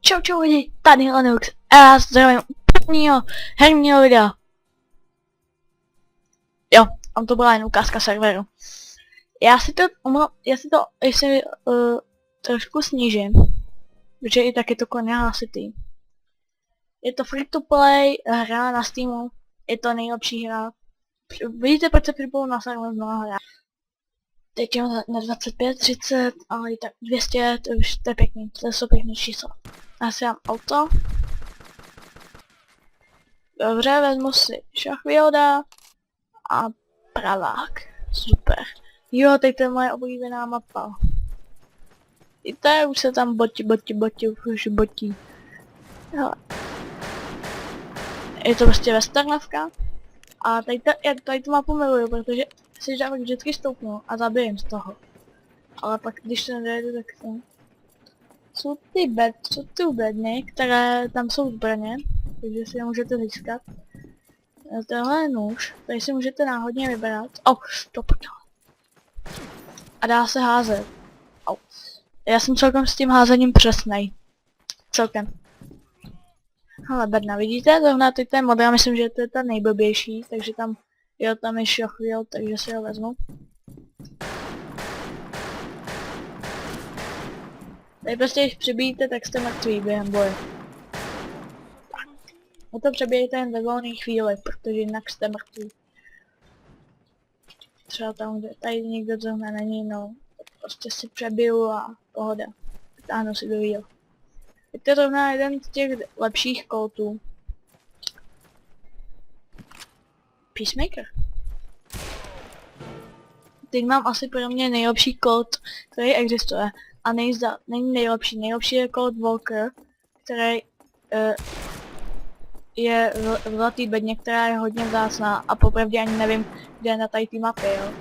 Čau čau lidi, tady Linux a já zdravím u prvního herního videa. Jo, on to byla jen ukázka serveru. Já si to ještě trošku snížím, protože i tak je to koně hlasitý. Je to free to play hra na Steamu, je to nejlepší hra. Vidíte, proč se připoju na server mnoha hra. Teď je na 25, 30, ale i tak 200, to je pěkný, to jsou pěkný čísla. Já si dám auto. Dobře, vezmu si šachvělda a pravák. Super. Jo, teď to je moje oblíbená mapa. Víte, už se tam už botí. Hele. Je to prostě westernovka. A tady tu mapu miluju, protože si dávek vždycky stoupnu a zabijem z toho. Ale pak když se nedojde, tak to... Jsou ty bedny, které tam jsou zbraně, takže si je můžete získat. Tohle je nůž, tady si můžete náhodně vybrat. To prdele. A dá se házet. Já jsem celkem s tím házením přesnej. Celkem. Hele, bedna, vidíte? Tohle teď je model, myslím, že to je ta nejblbější, takže tam, jo, tam je šachvěl, takže si ho vezmu. Tady prostě, když přibíjíte, tak jste mrtví během boje. No to přebijete jen ve volné chvíli, protože jinak jste mrtví. Třeba tam, kde tady někdo zrovna není, no, prostě si přebiju a pohoda. Vytáhnu si do výho. Je to rovná jeden z těch lepších kótů. Peacemaker. Teď mám asi pro mě nejlepší kód, který existuje. A není nejlepší. Nejlepší je kód Walker, který je v zlatý bedně, která je hodně vzácná a popravdě ani nevím, kde je na tady té mapě, jo.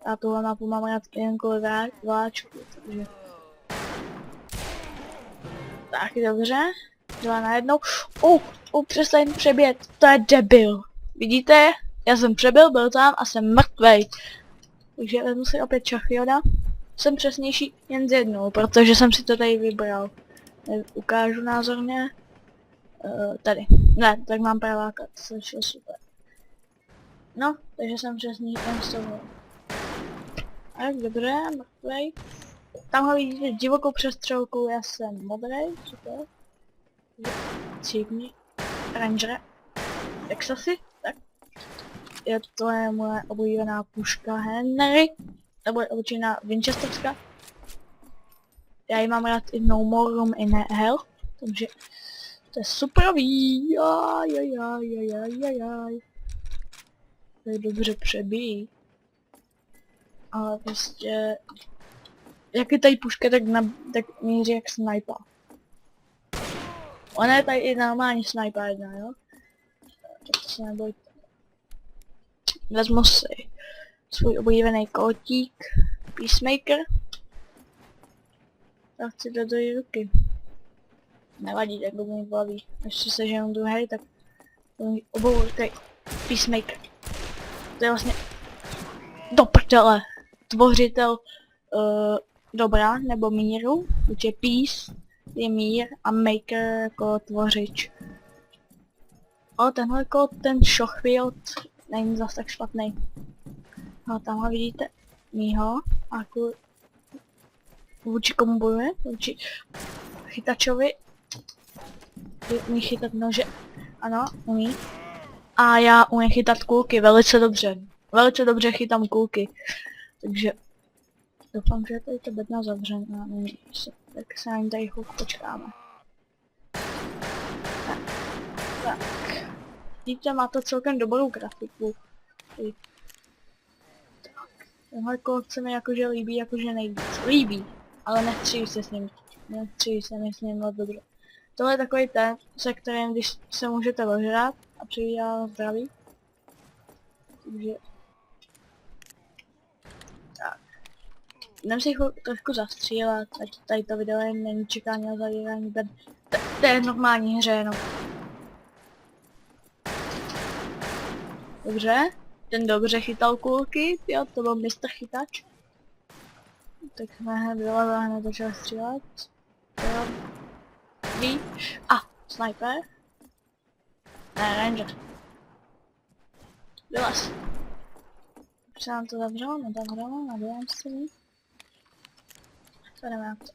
Já tuhle mapu mám rád jen kvůli vláčku, takže... Tak, dobře. 2 na 1. Přestaň přebět, to je debil. Vidíte? Já jsem přebil, byl tam a jsem mrtvej. Takže vezmu si opět šachvěda. Jsem přesnější jen z jednou, protože jsem si to tady vybral. Ukážu názorně. Tady. Ne, tak mám praváka, to je super. No, takže jsem přesný jen z toho. Tak, dobře, mrtvej. Tamhle vidíte divokou přestřelku, já jsem modrej, super. Cípni. Ranger. Texasy, tak. To je moje oblíbená puška Henry. Nebo je obyčejná Winchesterská. Já ji mám rád i No More Room in Hell. Takže to je superový. To je dobře přebíjí. Ale prostě... Jak je tady puška, tak míří jak sniper. Ona je tady i normální sniper jedna, jo? Tak to se nebojte. Vezmu si svůj oblíbený kótík, Peacemaker. A chci dát do její ruky. Nevadí, tak budu mít baví. Až si seženu druhý, tak obou ruky Peacemaker. To je vlastně do prdele. Tvořitel dobra nebo míru, protože peace je mír a maker jako tvořič. Ale tenhle kód, ten šachvěd, není zas tak špatný. A tamhle vidíte mýho a vůči komu bojuje, vůči chytačovi. Umí chytat nože, ano, umí. A já umím chytat kulky velice dobře. Velice dobře chytám kulky. Takže doufám, že je tady to bedna zavřená, tak se na ní tady chvilku počkáme. Tak. Vidíte, má to celkem dobrou grafiku. Tenhle kód se mi jakože líbí, jakože nejvíc. Líbí, ale nechci se s ním. Nechci se mi s ním moc dobře. Tohle je takový ten, se kterým když se můžete ožrat a přivídá zdraví. Takže... Tak. Jdem si trošku zastřílet, ať tady to video není čekání a zavírání bed. To je normální hře, no. Dobře, ten dobře chytal kulky, jo, to byl mistr chytač. Tak jsme hned vylezli a hned začali střílet. Jo. Dobrý. A, sniper. Ne, ranger. Vylez. Už se nám to zavřelo, nedavřelo, nabijám si. Co jdeme na to?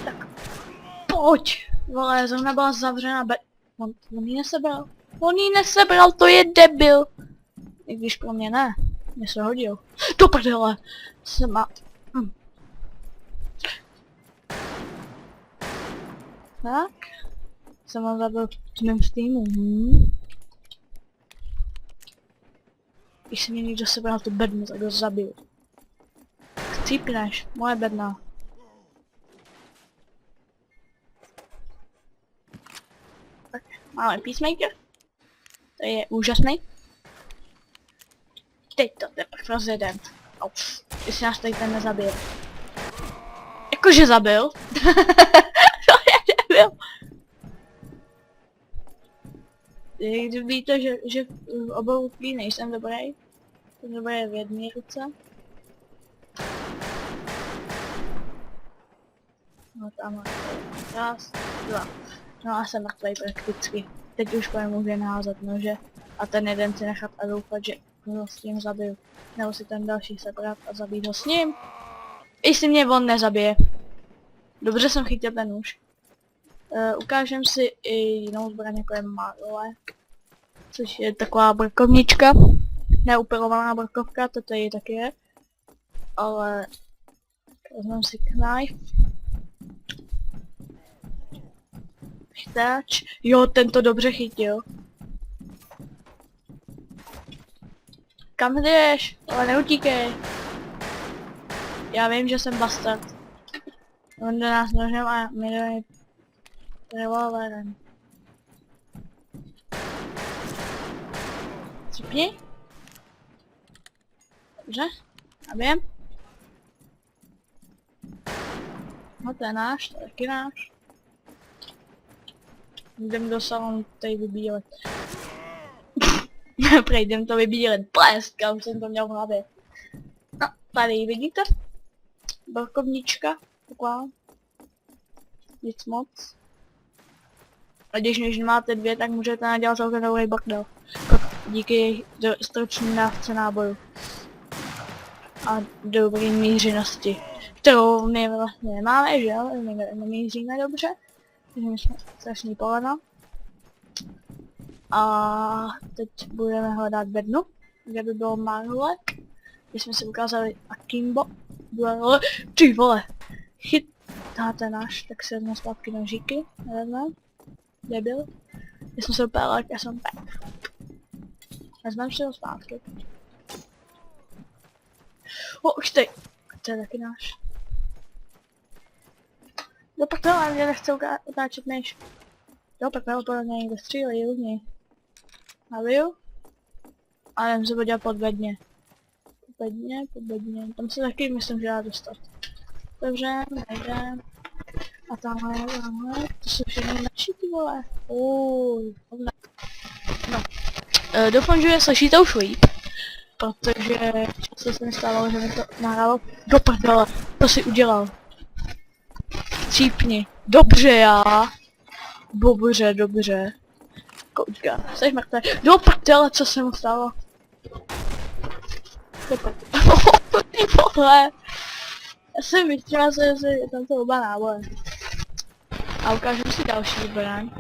Tak. Pojď! Vole, zrovna byla zavřena on jí nesebral. On jí nesebral, to je debil. I když pro mě ne. Mě se hodil. Do prdele! Se má... Tak. Jsem ho zabil v mém Steamu. Když se mě někdo sebral tu bednu, tak ho zabil. Chcípneš, moje bedna. Tak, máme Peacemaker. To je úžasný. Teď to teprve rozjedem. Jestli nás tady ten nezabije. Jakože zabil. To je debil. Když víte, že v obou nejsem dobrý. Jsem dobrý v jedné ruce. No tam raz, dva. No a jsem mrtvej prakticky. Teď už může naházet nože a ten jeden si nechat a doufat, že ho s tím zabiju. Nebo si ten další sebrat a zabít ho s ním. Jestli mě on nezabije. Dobře jsem chytil ten nůž. Ukážem si i jinou zbraň, jako je Marle. Což je taková brkovnička. Neupilovaná brkovka, to tady taky je. Ale vezmeme si knife. Chytáč. Jo, ten to dobře chytil. Kam jdeš? Ale neutíkej. Já vím, že jsem bastard. On jde nás nožem a my jdeme revolverem. Cipni. Dobře. Nabijem. No to je náš, to je taky náš. Jdem do salonu tady vybílet. Prejdem to vybílet. Pleska, už jsem to měl v hlavě. No, tady vidíte? Brkovnička. Taková. Nic moc. A když máte dvě, tak můžete nadělat celkem dobrý bordel. Díky stručné dávce náboju. A dobrý mířenosti. Kterou my vlastně nemáme, že jo? My nemíříme dobře. Takže my jsme strašný polena. A teď budeme hledat bednu, kde by bylo Marlek. Když jsme si ukázali Akimbo. Bylo, ty vole! Chytáte náš, tak se vezme zpátky nožíky, nevím. Debil. Já jsem se upál, já jsem pek. Vezmeme si ho zpátky. Už teď. To je taky náš. Do prdele, mě nechce otáčet než. Do prdele, podle mě někde střílí různě. Nabiju. A jdem se podívat pod bedně. Pod bedně. Tam se taky myslím, že dá dostat. Dobře, nejdem. A tamhle, to jsou všechny naši, ty vole. No. Doufám, že slyšíte už líp. Protože často se mi stávalo, že mi to nahrálo do prdele. To si udělal. Cípni. Dobře já. Dobře, dobře. Koučka, jsi mrtvý. Do prdele, co se mu stalo? Do prdele. Ty vole. Já jsem myslela, že je tam to oba náboje. A ukážu si další zbraň.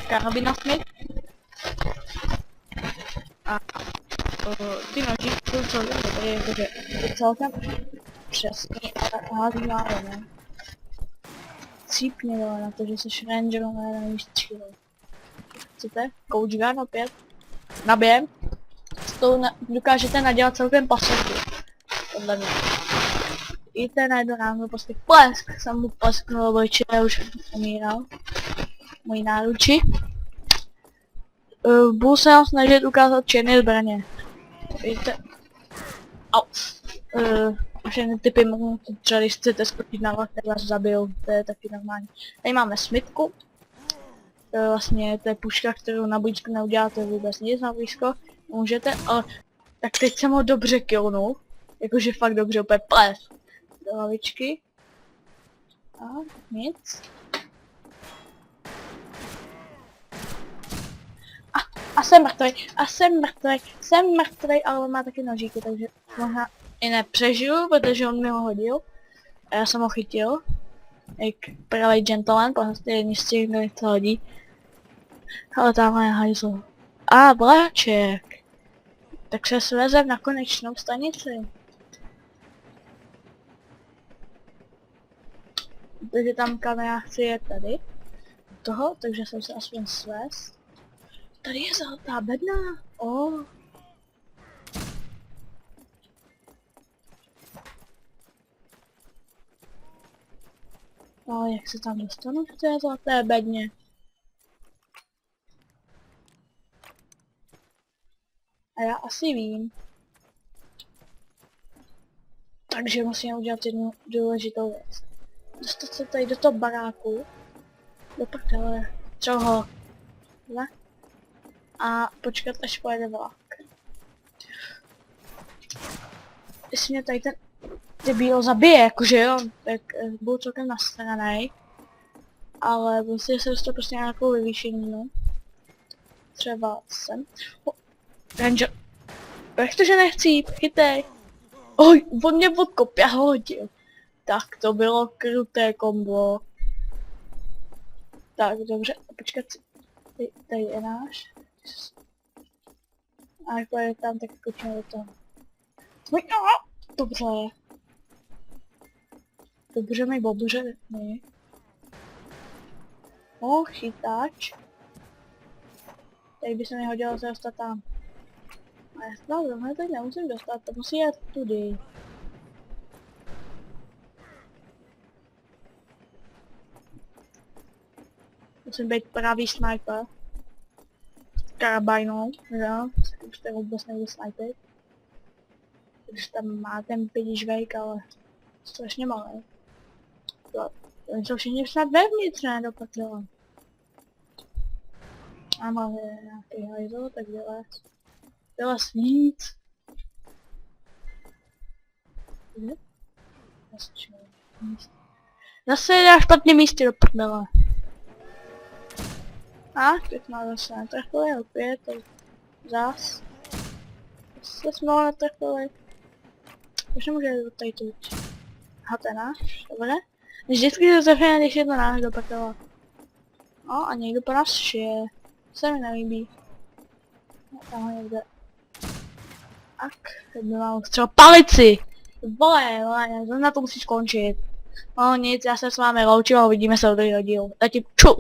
Karabina Smith. A ty nožíky jsou celkem dobrý, jakože celkem přesný, ale hází málo, ne? Cípně bylo na to, že jsi ranger, ale nevíš střílel. Chcete? Coach gun opět. Nabijem. S tou dokážete nadělat celkem pasovku. Podle mě. I ten najednou náhodou prostě plesk. Jsem mu plesknul obličeje, já už umíral. Můj náruči. Budu se vám snažit ukázat černé zbraně. Víte? Au. Všechny typy mohu, třeba když chcete skočit na vlak, tak vás zabijou, to je taky normální. Tady máme Smithku. Vlastně to je puška, kterou na blízku neuděláte vůbec nic na blízko. Můžete, ale Tak teď jsem ho dobře killnul. Jakože fakt dobře, úplně ples. Do hlavičky. A nic. A jsem mrtvej, ale on má taky nožíky, takže možná i nepřežiju, protože on mi ho hodil. A já jsem ho chytil. Jak pravý gentleman, prostě jedni z těch, kdo to hodí. Ale tamhle je hajzl. A bláček. Tak se svezem na konečnou stanici. Takže tam kam já chci je tady. Toho, takže jsem se aspoň svez. Tady je zlatá bedna. Oh. Ale jak se tam dostanu v té zlaté bedně? A já asi vím. Takže musím udělat jednu důležitou věc. Dostat se tady do toho baráku. Do prdele. Čoho? Ne? A počkat, až pojede vlak. Jestli mě tady ten debil zabije, jakože jo, tak budu celkem nastranej. Ale musím se dostat prostě nějakou vyvýšení, no. Třeba sem. Ranger. Jak to, že nechci, chytej. Oj, on mě odkop, já ho hodil. Tak to bylo kruté kombo. Tak, dobře, počkat, tady je náš. A jak je tam, tak skočíme do toho. Dobře. Dobře mi, dobře mi. Chytač. Tady by se mi hodilo se dostat tam. A já se tady nemusím dostat, to musí jít tudy. Musím být pravý sniper. S karabajnou, jo? Už to vůbec nejde snipit. Takže tam má ten pětižvejk, ale strašně malý. Oni jsou všichni snad vevnitř, ne do prdele. A máme nějaký hajzl, tak vylez víc. Zase je na špatném místě do prdele. A teď jsme zase netrefili, opět, tak zas. Zase jsme ho netrefili. Už nemůže jít tady tuď. Aha, to je náš, dobře. Vždycky se trefíme, když je to náš do prdele. No a někdo po nás šije. Se mi nelíbí. No, tamhle někde. Tak, teď by mám třeba palici! Vole, na to musíš skončit. No nic, já se s vámi loučím a uvidíme se do druhého dílu. Zatím čus!